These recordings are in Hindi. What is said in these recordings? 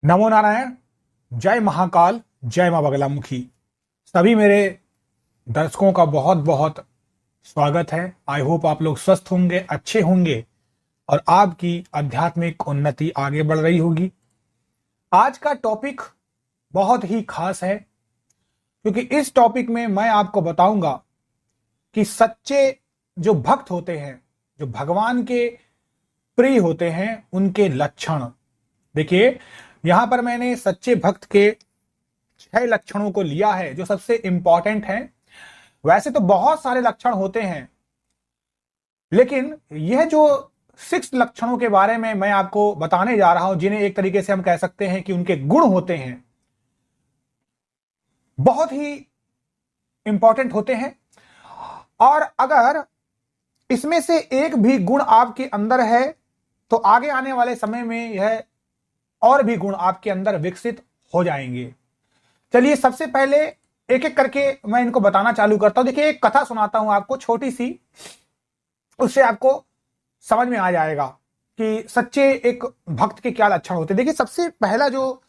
नमो नारायण। जय महाकाल। जय मां बगलामुखी। सभी मेरे दर्शकों का बहुत बहुत स्वागत है। आई होप आप लोग स्वस्थ होंगे, अच्छे होंगे और आपकी आध्यात्मिक उन्नति आगे बढ़ रही होगी। आज का टॉपिक बहुत ही खास है क्योंकि इस टॉपिक में मैं आपको बताऊंगा कि सच्चे जो भक्त होते हैं, जो भगवान के प्रिय होते हैं, उनके लक्षण। देखिए, यहां पर मैंने सच्चे भक्त के 6 लक्षणों को लिया है जो सबसे इंपॉर्टेंट हैं। वैसे तो बहुत सारे लक्षण होते हैं, लेकिन यह जो 6 लक्षणों के बारे में मैं आपको बताने जा रहा हूं, जिन्हें एक तरीके से हम कह सकते हैं कि उनके गुण होते हैं, बहुत ही इंपॉर्टेंट होते हैं। और अगर इसमें से एक भी गुण आपके अंदर है तो आगे आने वाले समय में यह और भी गुण आपके अंदर विकसित हो जाएंगे। चलिए, सबसे पहले एक एक करके मैं इनको बताना चालू करता हूं। देखिए, एक कथा सुनाता हूं आपको छोटी सी, उससे आपको समझ में आ जाएगा कि सच्चे एक भक्त के क्या लक्षण होते हैं। देखिए, सबसे पहला जो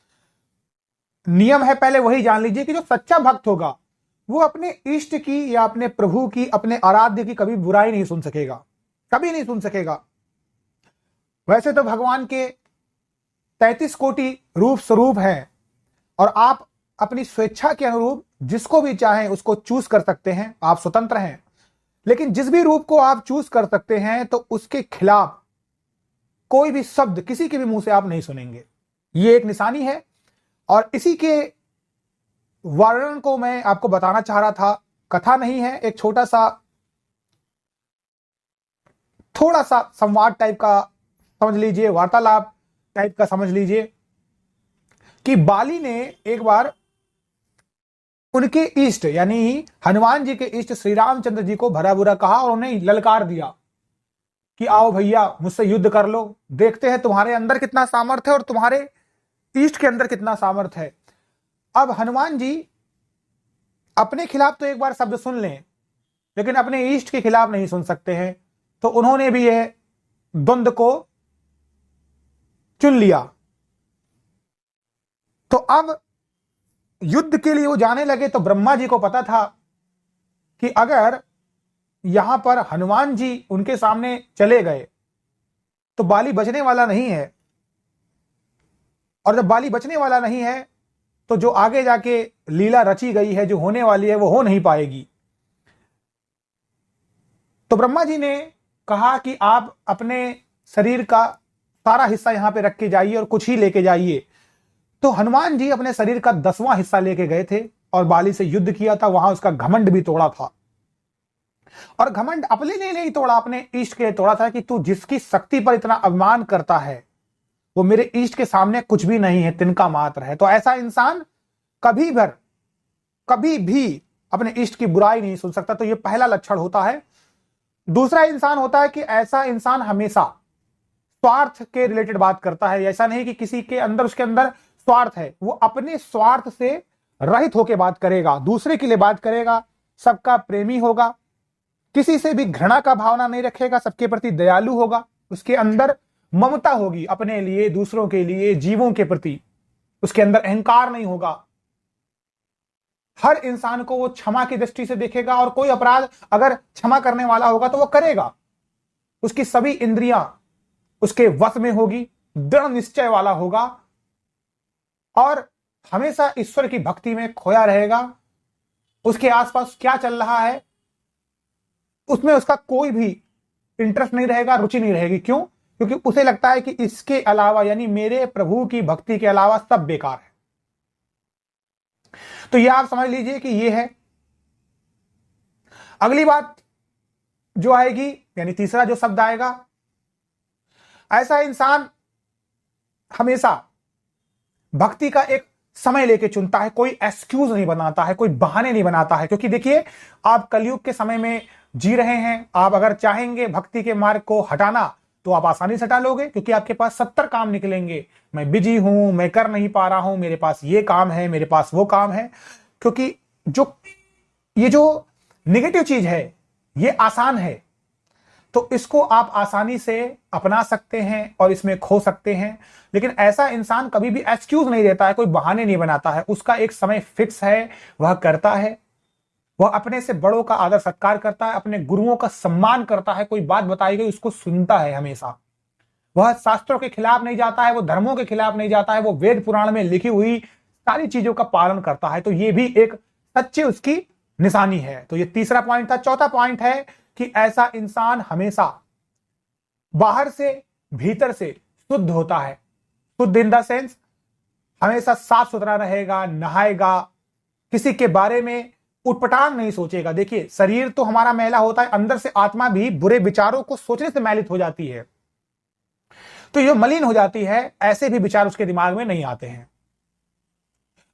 नियम है, पहले वही जान लीजिए कि जो सच्चा भक्त होगा वो अपने इष्ट की या अपने प्रभु की, अपने आराध्य की कभी बुराई नहीं सुन सकेगा, कभी नहीं सुन सकेगा। वैसे तो भगवान के 33 कोटि रूप स्वरूप हैं और आप अपनी स्वेच्छा के अनुरूप जिसको भी चाहें उसको चूज कर सकते हैं, आप स्वतंत्र हैं। लेकिन जिस भी रूप को आप चूज कर सकते हैं तो उसके खिलाफ कोई भी शब्द किसी के भी मुंह से आप नहीं सुनेंगे। ये एक निशानी है और इसी के वर्णन को मैं आपको बताना चाह रहा था। कथा नहीं है, एक छोटा सा, थोड़ा सा संवाद टाइप का समझ लीजिए, वार्तालाप टाइप का समझ लीजिए कि बाली ने एक बार उनके इष्ट यानी हनुमान जी के इष्ट श्री रामचंद्र जी को भरा बुरा कहा और उन्हें ललकार दिया कि आओ भैया, मुझसे युद्ध कर लो, देखते हैं तुम्हारे अंदर कितना सामर्थ्य है और तुम्हारे इष्ट के अंदर कितना सामर्थ्य है। अब हनुमान जी अपने खिलाफ तो एक बार शब्द सुन लें, लेकिन अपने इष्ट के खिलाफ नहीं सुन सकते हैं, तो उन्होंने भी यह द्वंद्व को चुन लिया। तो अब युद्ध के लिए वो जाने लगे तो ब्रह्मा जी को पता था कि अगर यहां पर हनुमान जी उनके सामने चले गए तो बाली बचने वाला नहीं है, और जब बाली बचने वाला नहीं है तो जो आगे जाके लीला रची गई है, जो होने वाली है, वो हो नहीं पाएगी। तो ब्रह्मा जी ने कहा कि आप अपने शरीर का सारा हिस्सा यहां पे रख के जाइए और कुछ ही लेके जाइए। तो हनुमान जी अपने शरीर का 10वां हिस्सा लेके गए थे और बाली से युद्ध किया था। वहां उसका घमंड भी तोड़ा था, और घमंड अपने लिए नहीं तोड़ा, अपने इष्ट के लिए तोड़ा था कि तू जिसकी शक्ति पर इतना अभिमान करता है वो मेरे इष्ट के सामने कुछ भी नहीं है, तिनका मात्र है। तो ऐसा इंसान कभी भी अपने इष्ट की बुराई नहीं सुन सकता। तो ये पहला लक्षण होता है। दूसरा इंसान होता है कि ऐसा इंसान हमेशा स्वार्थ के रिलेटेड बात करता है। ऐसा नहीं कि किसी के अंदर, उसके अंदर स्वार्थ है, वो अपने स्वार्थ से रहित होकर बात करेगा, दूसरे के लिए बात करेगा, सबका प्रेमी होगा, किसी से भी घृणा का भावना नहीं रखेगा, सबके प्रति दयालु होगा, उसके अंदर ममता होगी अपने लिए, दूसरों के लिए, जीवों के प्रति। उसके अंदर अहंकार नहीं होगा। हर इंसान को वो क्षमा की दृष्टि से देखेगा और कोई अपराध अगर क्षमा करने वाला होगा तो वो करेगा। उसकी सभी इंद्रियां उसके वश में होगी, दृढ़ निश्चय वाला होगा और हमेशा ईश्वर की भक्ति में खोया रहेगा। उसके आसपास क्या चल रहा है उसमें उसका कोई भी इंटरेस्ट नहीं रहेगा, रुचि नहीं रहेगी। क्यों? क्योंकि उसे लगता है कि इसके अलावा, यानी मेरे प्रभु की भक्ति के अलावा सब बेकार है। तो यह आप समझ लीजिए कि यह है। अगली बात जो आएगी, यानी तीसरा जो शब्द आएगा, ऐसा इंसान हमेशा भक्ति का एक समय लेके चुनता है, कोई एक्सक्यूज नहीं बनाता है, कोई बहाने नहीं बनाता है। क्योंकि देखिए, आप कलयुग के समय में जी रहे हैं। आप अगर चाहेंगे भक्ति के मार्ग को हटाना तो आप आसानी से हटा लोगे, क्योंकि आपके पास 70 काम निकलेंगे। मैं बिजी हूं, मैं कर नहीं पा रहा हूं, मेरे पास ये काम है, मेरे पास वो काम है। क्योंकि ये जो नेगेटिव चीज है ये आसान है, तो इसको आप आसानी से अपना सकते हैं और इसमें खो सकते हैं। लेकिन ऐसा इंसान कभी भी एक्सक्यूज नहीं देता है, कोई बहाने नहीं बनाता है, उसका एक समय फिक्स है, वह करता है। वह अपने से बड़ों का आदर सत्कार करता है, अपने गुरुओं का सम्मान करता है, कोई बात बताई गई उसको सुनता है हमेशा। वह शास्त्रों के खिलाफ नहीं जाता है, वो धर्मों के खिलाफ नहीं जाता है, वो वेद पुराण में लिखी हुई सारी चीजों का पालन करता है। तो ये भी एक सच्ची उसकी निशानी है। तो ये तीसरा पॉइंट था। चौथा पॉइंट है कि ऐसा इंसान हमेशा बाहर से भीतर से शुद्ध होता है। शुद्ध इन द सेंस हमेशा साफ सुथरा रहेगा, नहाएगा, किसी के बारे में उटपटांग नहीं सोचेगा। देखिए, शरीर तो हमारा मैला होता है, अंदर से आत्मा भी बुरे विचारों को सोचने से मैलित हो जाती है। तो ये मलिन हो जाती है, ऐसे भी विचार उसके दिमाग में नहीं आते हैं।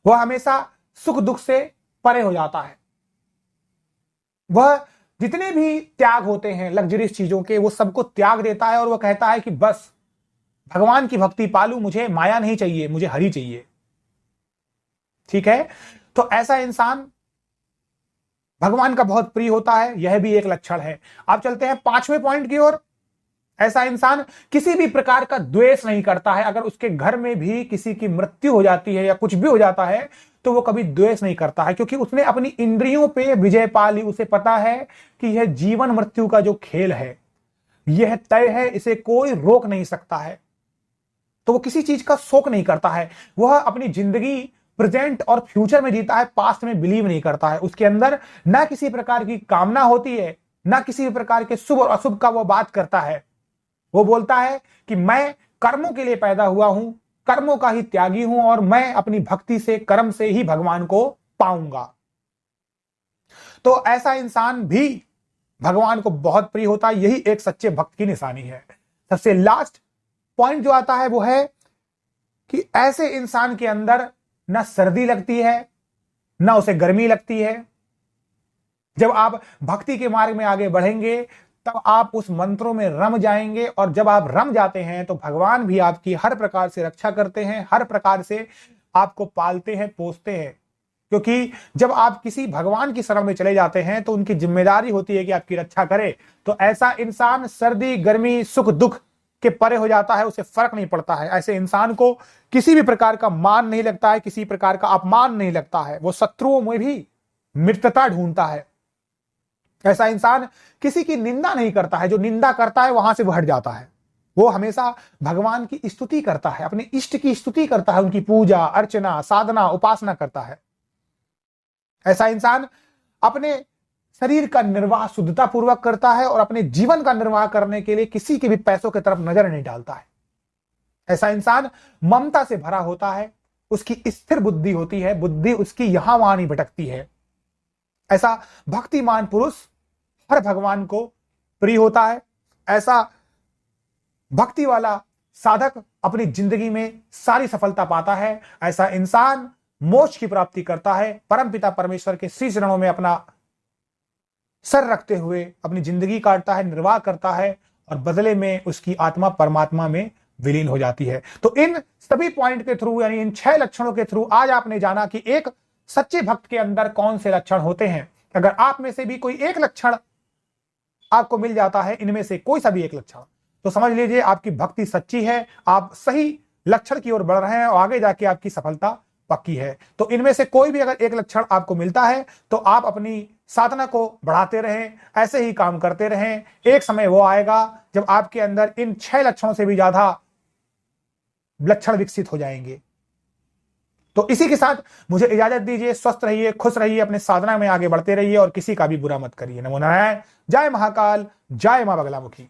वह हमेशा सुख दुख से परे हो जाता है। वह जितने भी त्याग होते हैं लग्जरियस चीजों के, वो सबको त्याग देता है और वह कहता है कि बस भगवान की भक्ति पालू, मुझे माया नहीं चाहिए, मुझे हरि चाहिए। ठीक है, तो ऐसा इंसान भगवान का बहुत प्रिय होता है, यह भी एक लक्षण है। आप चलते हैं 5वें पॉइंट की ओर। ऐसा इंसान किसी भी प्रकार का द्वेष नहीं करता है। अगर उसके घर में भी किसी की मृत्यु हो जाती है या कुछ भी हो जाता है तो वो कभी द्वेष नहीं करता है, क्योंकि उसने अपनी इंद्रियों पे विजय पा ली। उसे पता है कि यह जीवन मृत्यु का जो खेल है यह तय है, इसे कोई रोक नहीं सकता है। तो वो किसी चीज का शोक नहीं करता है। वह अपनी जिंदगी प्रेजेंट और फ्यूचर में जीता है, पास्ट में बिलीव नहीं करता है। उसके अंदर ना किसी प्रकार की कामना होती है, ना किसी भी प्रकार के शुभ और अशुभ का वो बात करता है। वो बोलता है कि मैं कर्मों के लिए पैदा हुआ हूं, कर्मों का ही त्यागी हूं और मैं अपनी भक्ति से, कर्म से ही भगवान को पाऊंगा। तो ऐसा इंसान भी भगवान को बहुत प्रिय होता है। यही एक सच्चे भक्त की निशानी है। सबसे लास्ट पॉइंट जो आता है वो है कि ऐसे इंसान के अंदर ना सर्दी लगती है, ना उसे गर्मी लगती है। जब आप भक्ति के मार्ग में आगे बढ़ेंगे तब आप उस मंत्रों में रम जाएंगे, और जब आप रम जाते हैं तो भगवान भी आपकी हर प्रकार से रक्षा करते हैं, हर प्रकार से आपको पालते हैं, पोसते हैं। क्योंकि जब आप किसी भगवान की शरण में चले जाते हैं तो उनकी जिम्मेदारी होती है कि आपकी रक्षा करे। तो ऐसा इंसान सर्दी गर्मी सुख दुख के परे हो जाता है, उसे फर्क नहीं पड़ता है। ऐसे इंसान को किसी भी प्रकार का मान नहीं लगता है, किसी प्रकार का अपमान नहीं लगता है। वो शत्रुओं में भी मित्रता ढूंढता है। ऐसा इंसान किसी की निंदा नहीं करता है, जो निंदा करता है वहां से वो हट जाता है। वो हमेशा भगवान की स्तुति करता है, अपने इष्ट की स्तुति करता है, उनकी पूजा अर्चना साधना उपासना करता है। ऐसा इंसान अपने शरीर का निर्वाह शुद्धता पूर्वक करता है और अपने जीवन का निर्वाह करने के लिए किसी के भी पैसों की तरफ नजर नहीं डालता है। ऐसा इंसान ममता से भरा होता है, उसकी स्थिर बुद्धि होती है, बुद्धि उसकी यहां वहां नहीं भटकती है। ऐसा भक्तिमान पुरुष हर भगवान को प्रिय होता है। ऐसा भक्ति वाला साधक अपनी जिंदगी में सारी सफलता पाता है। ऐसा इंसान मोक्ष की प्राप्ति करता है, परमपिता परमेश्वर के श्री चरणों में अपना सर रखते हुए अपनी जिंदगी काटता है, निर्वाह करता है, और बदले में उसकी आत्मा परमात्मा में विलीन हो जाती है। तो इन सभी पॉइंट के थ्रू, यानी इन 6 लक्षणों के थ्रू आज आपने जाना कि एक सच्चे भक्त के अंदर कौन से लक्षण होते हैं। अगर आप में से भी कोई एक लक्षण आपको मिल जाता है, इनमें से कोई सा भी एक लक्षण, तो समझ लीजिए आपकी भक्ति सच्ची है, आप सही लक्षण की ओर बढ़ रहे हैं और आगे जाके आपकी सफलता पक्की है। तो इनमें से कोई भी अगर एक लक्षण आपको मिलता है तो आप अपनी साधना को बढ़ाते रहें, ऐसे ही काम करते रहें। एक समय वो आएगा जब आपके अंदर इन 6 लक्षणों से भी ज्यादा लक्षण विकसित हो जाएंगे। तो इसी के साथ मुझे इजाजत दीजिए। स्वस्थ रहिए, खुश रहिए, अपने साधना में आगे बढ़ते रहिए और किसी का भी बुरा मत करिए। नमो नारायण। जय महाकाल, जय मां बगलामुखी।